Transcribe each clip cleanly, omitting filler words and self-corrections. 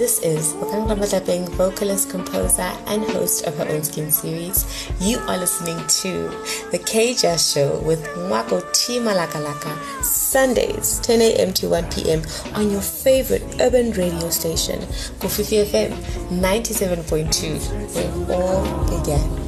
This is Shabaka, vocalist, composer, and host of her own skin series. You are listening to The Kgethi Show with Mwako T Malakalaka, Sundays, 10 a.m. to 1 p.m. on your favorite urban radio station, Kofifi FM 97.2, where all began.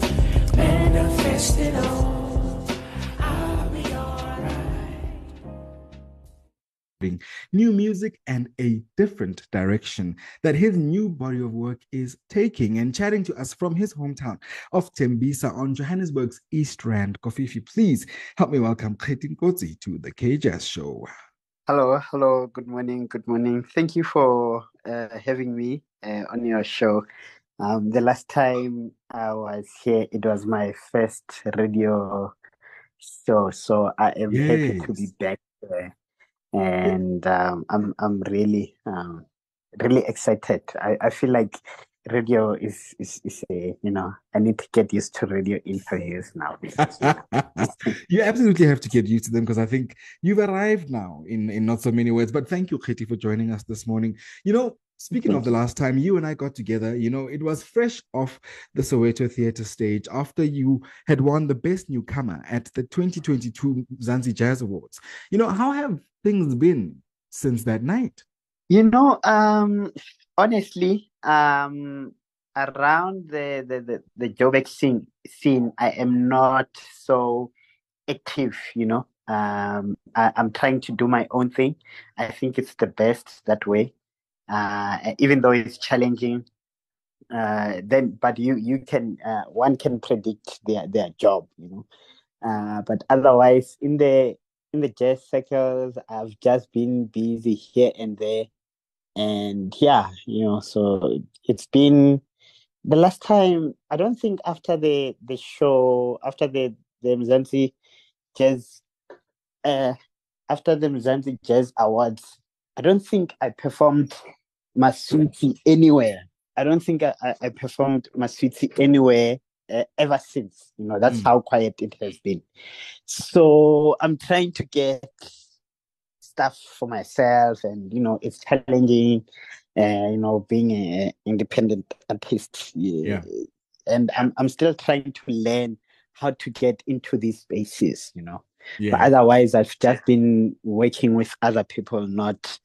New music and a different direction that his new body of work is taking. And chatting to us from his hometown of Tembisa on Johannesburg's East Rand, Kofifi, please help me welcome Kgethi Nkotsi to the Kgethi Show. Hello, good morning. Thank you for having me on your show. The last time I was here, it was my first radio show, so I am happy to be back there. And I'm really excited. I feel like radio is a, I need to get used to radio interviews now. You absolutely have to get used to them, because I think you've arrived now in not so many words. But thank you, Kgethi, for joining us this morning. Speaking of the last time you and I got together, it was fresh off the Soweto Theatre stage after you had won the Best Newcomer at the 2022 Mzansi Jazz Awards. How have things been since that night? Honestly, around the Joburg scene, I am not so active, I'm trying to do my own thing. I think it's the best that way. Even though it's challenging, but you can one can predict their job, but otherwise in the jazz circles, I've just been busy here and there, and so it's been the last time. I don't think after the show, after the Mzansi Jazz after the Mzansi Jazz Awards, I don't think I performed Maswiti anywhere. I don't think I performed Maswiti anywhere ever since. That's how quiet it has been. So I'm trying to get stuff for myself, and it's challenging. Being an independent artist. Yeah. And I'm still trying to learn how to get into these spaces. Yeah. But otherwise, I've just been working with other people, not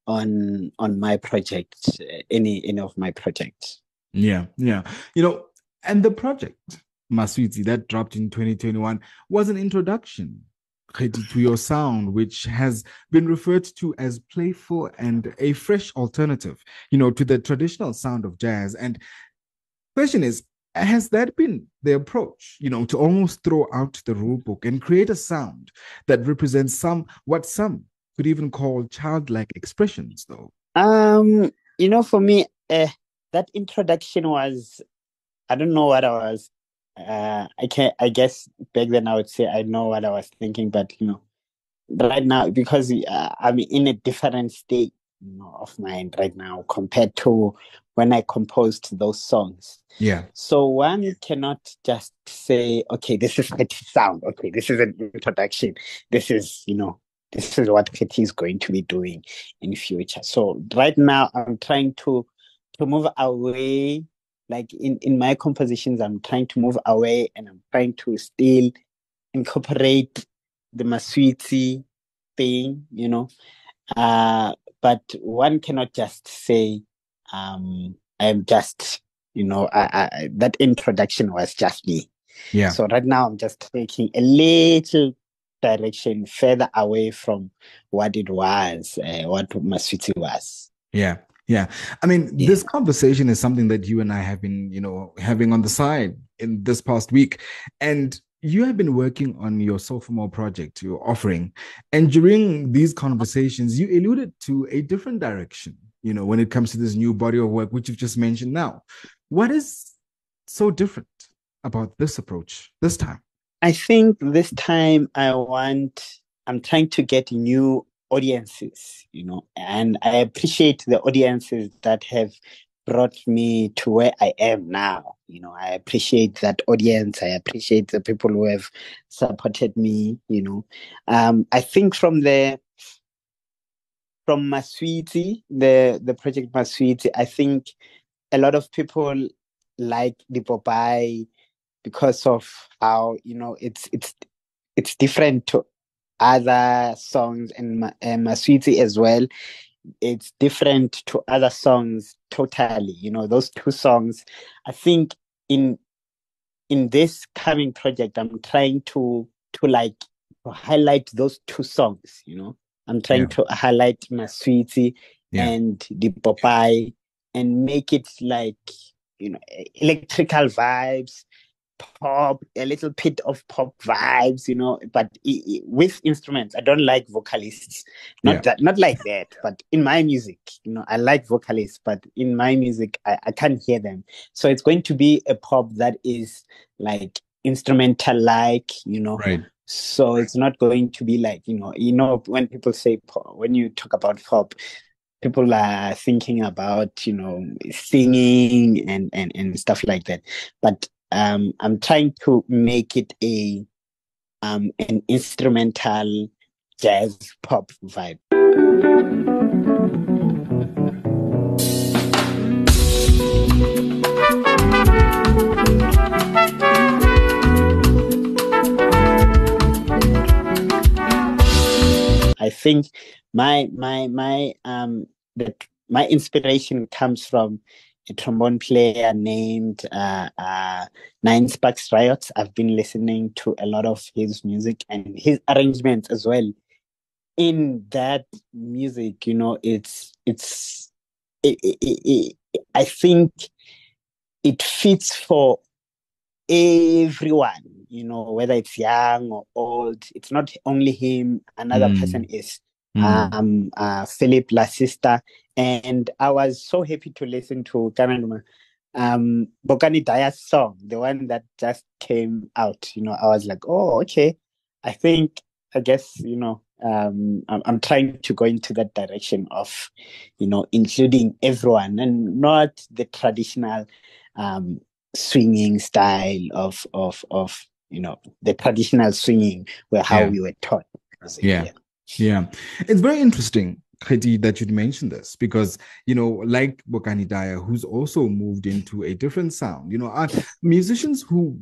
on my project, any of my projects. Yeah. And the project Maswiti that dropped in 2021 was an introduction, Kgethi, to your sound, which has been referred to as playful and a fresh alternative, to the traditional sound of jazz. And question is, has that been the approach, to almost throw out the rule book and create a sound that represents what some could even call childlike expressions, though? For me, that introduction was, I don't know what I was. I guess back then I would say I know what I was thinking, but right now, because I'm in a different state, of mind right now compared to when I composed those songs. Yeah. So one cannot just say, okay, this is Kgethi's sound. Okay, this is an introduction. This is what Kgethi is going to be doing in the future. So right now I'm trying to move away. Like in my compositions, I'm trying to move away, and I'm trying to still incorporate the Maswiti thing, but one cannot just say, I'm just, that introduction was just me. Yeah. So right now I'm just taking a little direction further away from what it was, what Maswiti was. Yeah. I mean, this conversation is something that you and I have been, having on the side in this past week. And you have been working on your sophomore project, your offering. And during these conversations, you alluded to a different direction, when it comes to this new body of work, which you've just mentioned now. What is so different about this approach this time? I think this time I'm trying to get new audiences, and I appreciate the audiences that have brought me to where I am now. I appreciate that audience. I appreciate the people who have supported me. I think from the from Maswiti, the project Maswiti, I think a lot of people like the Popeye because of how, you know, it's different to other songs, and Maswiti as well. It's different to other songs totally. You know, those two songs, I think in this coming project, I'm trying to like to highlight those two songs. You know, I'm trying Yeah. to highlight Maswiti Yeah. and the Popeye and make it like, you know, electrical vibes, pop, a little bit of pop vibes, you know, but with instruments. I don't like vocalists. Yeah. Not like that, but in my music, you know, I like vocalists, but in my music, I can't hear them. So it's going to be a pop that is like instrumental like, you know. Right. So it's not going to be like, you know, when people say pop, when you talk about pop, people are thinking about, you know, singing and stuff like that. But I'm trying to make it an instrumental jazz pop vibe. I think my inspiration comes from a trombone player named Nine Sparks Riot. I've been listening to a lot of his music and his arrangements as well. In that music, you know, I think it fits for everyone, you know, whether it's young or old. It's not only him. Another person is Philip La Sister. And I was so happy to listen to Kananuma Bokani Daya's song, the one that just came out. You know, I was like, oh, okay. I guess, you know, I'm trying to go into that direction of, you know, including everyone and not the traditional swinging style of you know, the traditional swinging where how we were taught. Yeah. It's very interesting, Kgethi, that you'd mentioned this because, you know, like Bokani Daya, who's also moved into a different sound, you know, are musicians who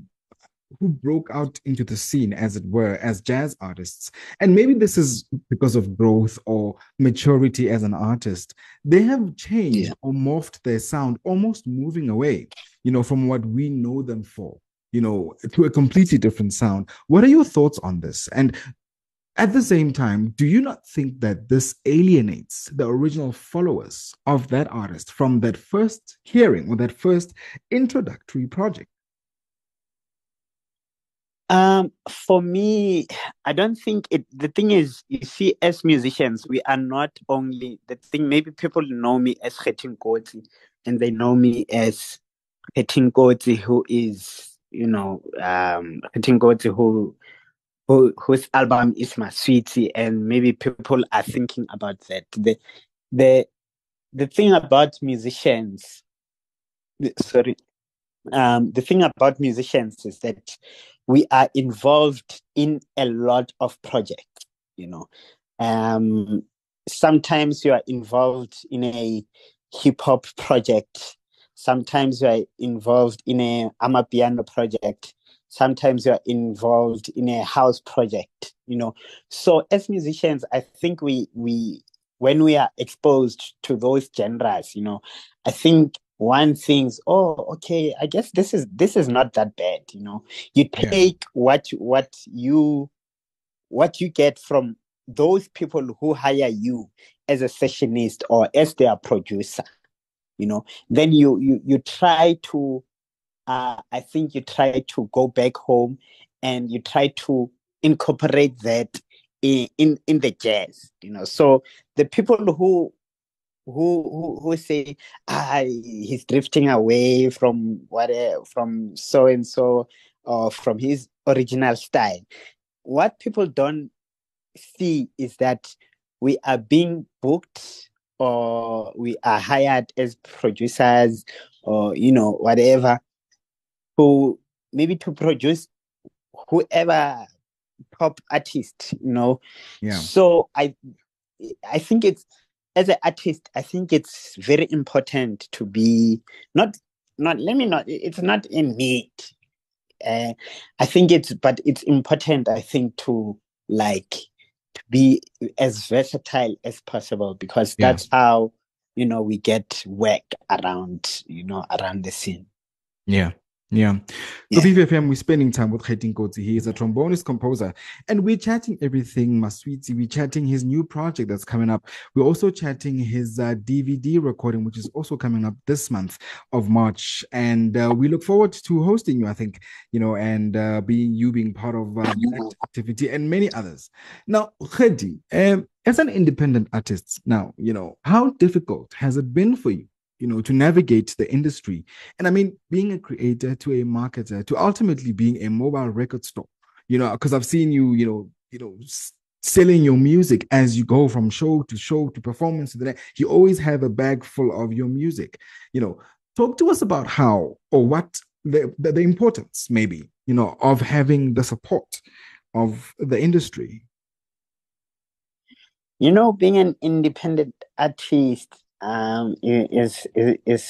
broke out into the scene, as it were, as jazz artists. And maybe this is because of growth or maturity as an artist. They have changed or morphed their sound, almost moving away, you know, from what we know them for, you know, to a completely different sound. What are your thoughts on this? And at the same time, do you not think that this alienates the original followers of that artist from that first hearing or that first introductory project? For me, I don't think it. The thing is, you see, as musicians, we are not only the thing. Maybe people know me as Kgethi Nkotsi, and they know me as Kgethi Nkotsi, who is, you know, Kgethi Nkotsi, whose album is Maswiti, and maybe people are thinking about that. The the thing about musicians, sorry, the thing about musicians is that we are involved in a lot of projects, you know. Sometimes you are involved in a hip hop project, sometimes you are involved in a amapiano project, sometimes you are involved in a house project, you know. So as musicians, I think we when we are exposed to those genres, you know, I think one thinks, oh, okay, I guess this is not that bad, you know. You take what you get from those people who hire you as a sessionist or as their producer, you know. Then you try to I think you try to go back home and you try to incorporate that in the jazz, you know. So the people who say he's drifting away from whatever, from so and so, or from his original style, what people don't see is that we are being booked or we are hired as producers or, you know, whatever, who maybe to produce whoever pop artist, you know. So I think as an artist, I think it's very important to be not let me not it's not innate. I think but it's important, I think, to be as versatile as possible, because Yeah. that's how, we get work around the scene. Yeah. Yeah. Yeah. Kofifi FM, we're spending time with Kgethi Nkotsi. He is a trombonist composer, and we're chatting everything Maswiti. We're chatting his new project that's coming up. We're also chatting his DVD recording, which is also coming up this month of March. And we look forward to hosting you, I think, and being part of that activity and many others. Now, Kgethi, as an independent artist, now, how difficult has it been for you? To navigate the industry. And I mean, being a creator to a marketer to ultimately being a mobile record store, because I've seen you, selling your music as you go from show to performance to the next. You always have a bag full of your music. Talk to us about how or what the importance maybe, of having the support of the industry. Being an independent artist is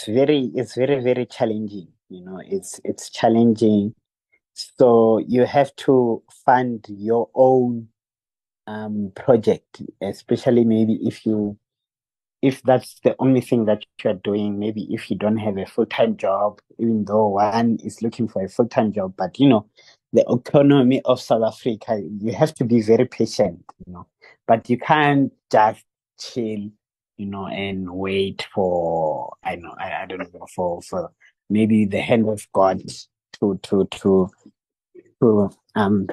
very, very challenging. It's challenging. So you have to fund your own project, especially maybe if that's the only thing that you're doing. Maybe if you don't have a full-time job, even though one is looking for a full-time job, but the economy of South Africa, you have to be very patient, but you can't just chill, and wait for, I don't know, for maybe the hand of God to to um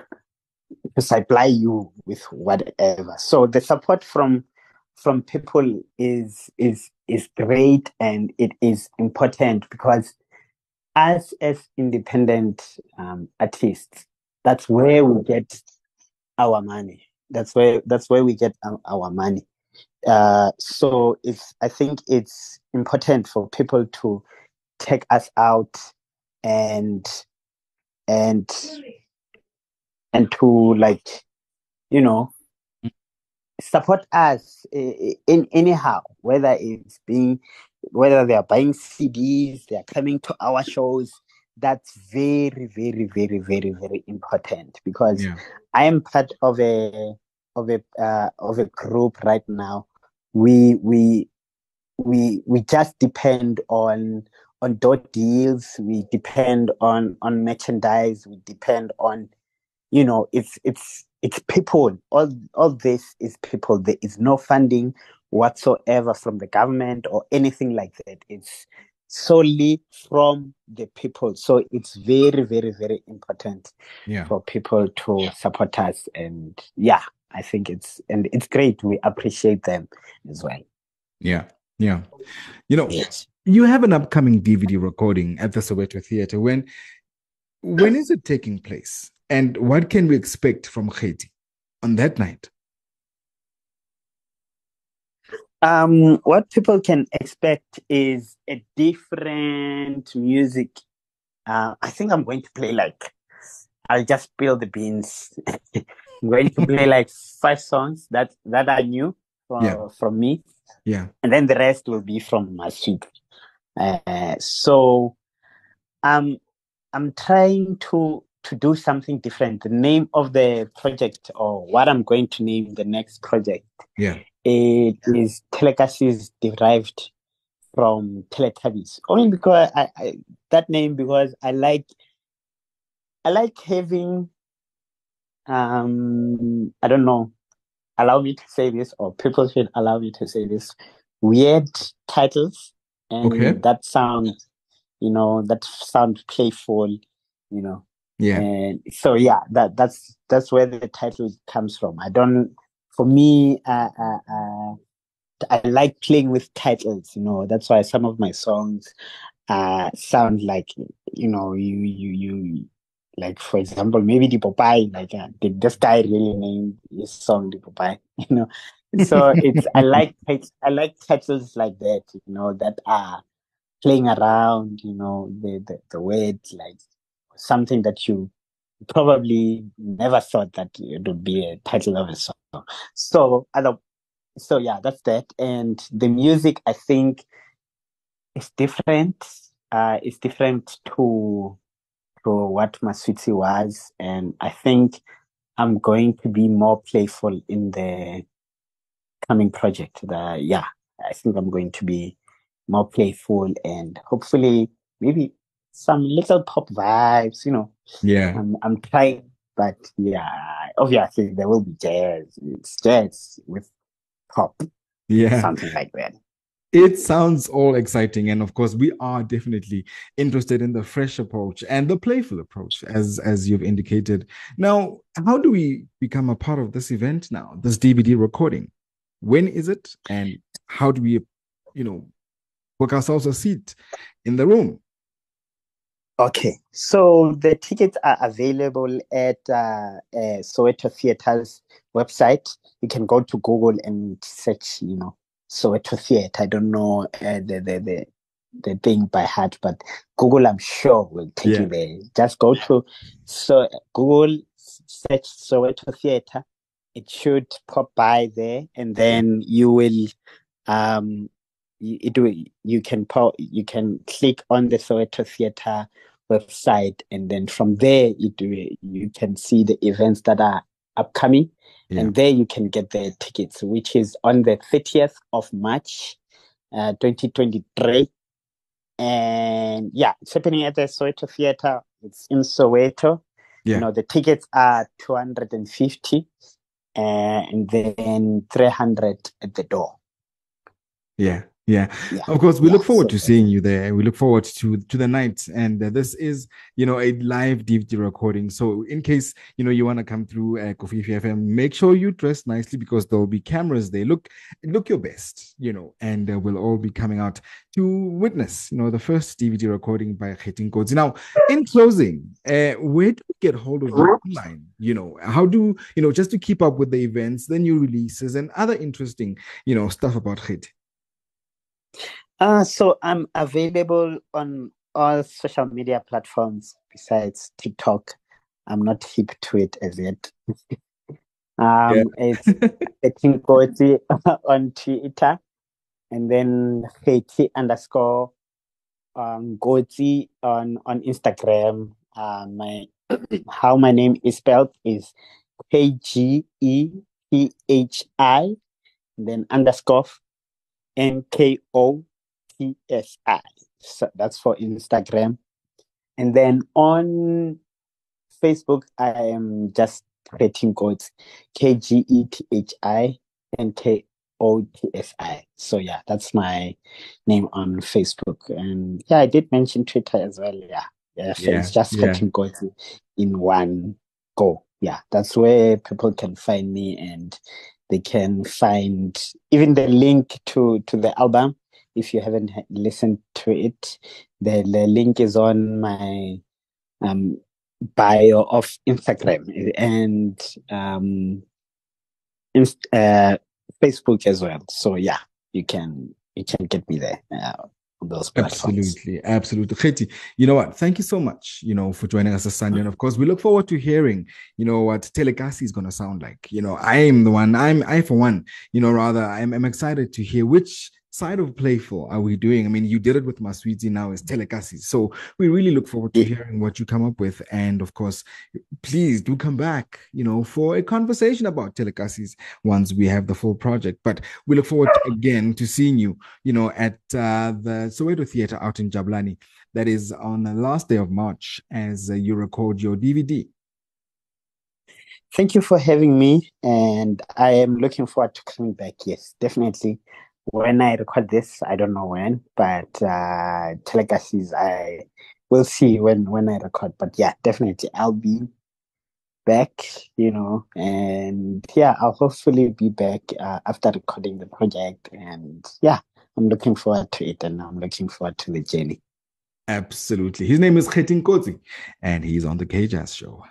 to supply you with whatever. So the support from people is great, and it is important, because us as independent artists, that's where we get our money. That's where we get our money. So I think it's important for people to take us out and and to support us in anyhow, whether they are buying CDs, they are coming to our shows. That's very, very, very, very, very important, because I am part of a group right now. We just depend on door deals. We depend on merchandise. We depend on, it's people. All this is people. There is no funding whatsoever from the government or anything like that. It's solely from the people. So it's very, very, very important for people to support us. And I think it's great. We appreciate them as well. Yeah. Yes. You have an upcoming DVD recording at the Soweto Theatre. When is it taking place? And what can we expect from Kgethi on that night? What people can expect is a different music. I think I'm going to play I'll just spill the beans. I'm going to play 5 songs that are new from me. Yeah. And then the rest will be from Maswiti. So I'm trying to do something different. The name of the project, or what I'm going to name the next project, it is Telekasis, derived from Teletubbies. Only because I that name, because I like having I don't know, allow me to say this, or people should allow me to say this, weird titles, and that sound playful, and so that's where the title comes from. For me, I like playing with titles. That's why some of my songs sound like, you like, for example, maybe the Popeye, did this guy really name his song the Popeye? So I like titles like that, that are playing around, the words, like something that you probably never thought that it would be a title of a song. So So yeah, that's that. And the music, I think, is different. It's different to what Maswiti was, and I think I'm going to be more playful in the coming project. Yeah, I think I'm going to be more playful and hopefully maybe some little pop vibes. Yeah. I'm trying, but yeah, obviously there will be jazz. It's jazz with pop, Yeah. something like that. It sounds all exciting. And of course, we are definitely interested in the fresh approach and the playful approach, as you've indicated. Now, how do we become a part of this event now, this DVD recording? When is it? And how do we, book ourselves a seat in the room? Okay, so the tickets are available at Soweto Theatre's website. You can go to Google and search, Soweto Theatre. I don't know the thing by heart, but Google, I'm sure, will take you there. Just go to Google, search Soweto Theatre. It should pop by there, and then you will you can click on the Soweto Theatre website, and then from there you can see the events that are upcoming, and there you can get the tickets, which is on the 30th of March 2023. And yeah, it's happening at the Soweto Theatre. It's in Soweto. The tickets are 250 and then 300 at the door. Yeah. Of course, we look forward to seeing you there. We look forward to the night. And this is, a live DVD recording. So in case, you want to come through Kofifi FM, make sure you dress nicely because there'll be cameras there. Look your best, and we'll all be coming out to witness, the first DVD recording by Kgethi Nkotsi. Now, in closing, where do we get hold of you online? How do, just to keep up with the events, the new releases and other interesting, stuff about Kgethi? So I'm available on all social media platforms besides TikTok. I'm not hip to it as yet. It's Kgethi Nkotsi on Twitter, and then Kgethi _Nkotsi on Instagram. How my name is spelled is KGETHI, and then _NKOTSI. So that's for Instagram. And then on Facebook, I am just Kgethi Nkotsi, KGETHI So yeah, that's my name on Facebook. And yeah, I did mention Twitter as well. So it's just Kgethi Nkotsi in one go. Yeah, that's where people can find me, and they can find even the link to the album. If you haven't listened to it, the link is on my bio of Instagram and Facebook as well. So yeah, you can get me there on those platforms. Absolutely. Kgethi, you know what? Thank you so much, for joining us this Sunday. And of course, we look forward to hearing, what Telekasi is going to sound like. I for one, I'm excited to hear which side of playful are we doing. I mean, you did it with Maswiti, now it's Telekasi. So we really look forward to hearing what you come up with. And of course, please do come back, for a conversation about Telekasis once we have the full project. But we look forward again to seeing you, at the Soweto Theatre out in Jabulani. That is on the last day of March as you record your DVD. Thank you for having me, and I am looking forward to coming back. Yes, definitely. When I record this, I don't know when, but Telekasis, I will see when I record. But yeah, definitely, I'll be back, and yeah, I'll hopefully be back after recording the project. And yeah, I'm looking forward to it, and I'm looking forward to the journey. Absolutely. His name is Kgethi Nkotsi, and he's on the K-Jazz Show.